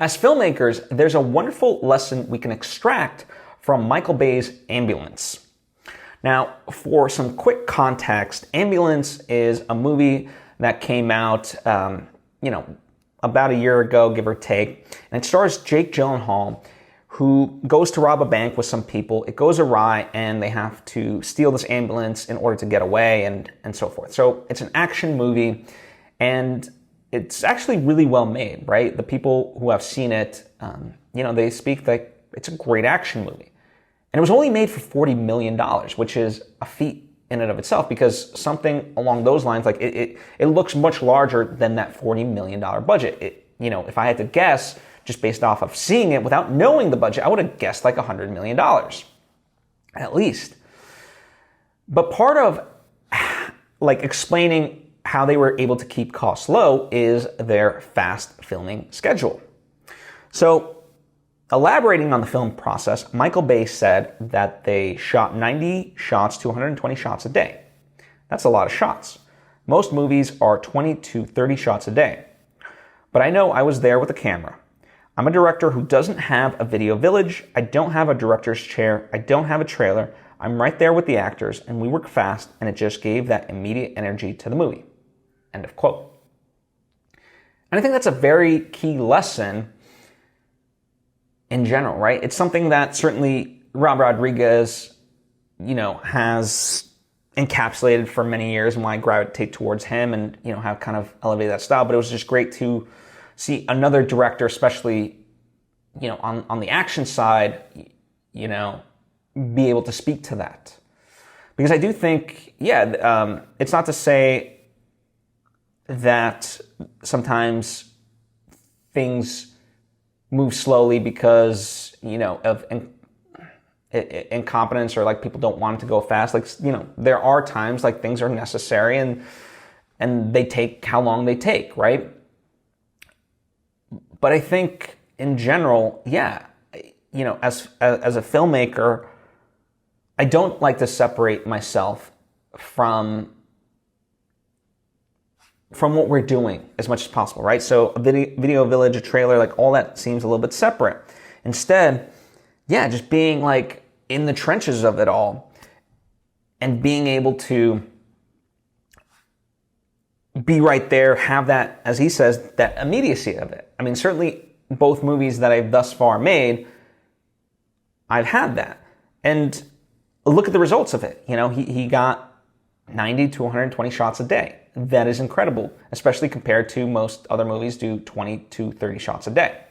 As filmmakers, there's a wonderful lesson we can extract from Michael Bay's Ambulance. Now, for some quick context, Ambulance is a movie that came out, about a year ago, give or take, and it stars Jake Gyllenhaal, who goes to rob a bank with some people. It goes awry, and they have to steal this ambulance in order to get away, and so forth. So it's an action movie, and it's actually really well made, right? The people who have seen it, they speak like it's a great action movie. And it was only made for $40 million, which is a feat in and of itself, because something along those lines, like it looks much larger than that $40 million budget. If I had to guess, just based off of seeing it without knowing the budget, I would have guessed like $100 million, at least. But part of like explaining how they were able to keep costs low is their fast filming schedule. So, elaborating on the film process, Michael Bay said that they shot 90 shots to 120 shots a day. That's a lot of shots. Most movies are 20 to 30 shots a day. But I know I was there with a camera. I'm a director who doesn't have a video village. I don't have a director's chair. I don't have a trailer. I'm right there with the actors, and we work fast, and it just gave that immediate energy to the movie. End of quote. And I think that's a very key lesson in general, right? It's something that certainly Rob Rodriguez, has encapsulated for many years, and why I gravitate towards him and, have kind of elevated that style. But it was just great to see another director, especially, on the action side, be able to speak to that. Because I do think, it's not to say that sometimes things move slowly because, of incompetence, or like people don't want it to go fast. Like, there are times like things are necessary and they take how long they take, right? But I think in general, as a filmmaker, I don't like to separate myself from what we're doing as much as possible, right? So a video village, a trailer, like all that seems a little bit separate. Instead, just being like in the trenches of it all and being able to be right there, have that, as he says, that immediacy of it. I mean, certainly both movies that I've thus far made, I've had that. And look at the results of it. He got 90 to 120 shots a day. That is incredible, especially compared to most other movies do 20 to 30 shots a day.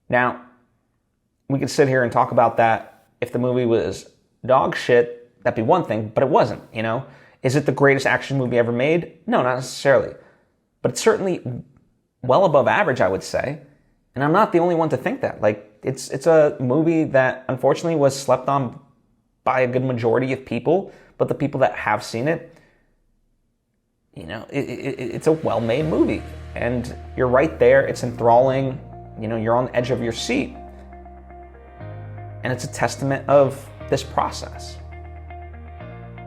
Now, we could sit here and talk about that. If the movie was dog shit, that'd be one thing, but it wasn't, Is it the greatest action movie ever made? No, not necessarily. But it's certainly well above average, I would say. And I'm not the only one to think that. Like, it's a movie that unfortunately was slept on by a good majority of people, but the people that have seen it, it's a well-made movie, and you're right there. It's enthralling. You're on the edge of your seat, and it's a testament of this process.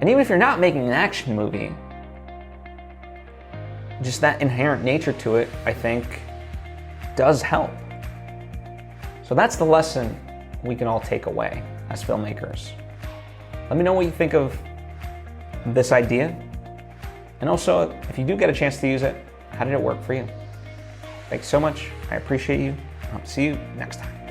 And even if you're not making an action movie, just that inherent nature to it, I think, does help. So that's the lesson we can all take away as filmmakers. Let me know what you think of this idea. And also, if you do get a chance to use it, how did it work for you? Thanks so much. I appreciate you. I'll see you next time.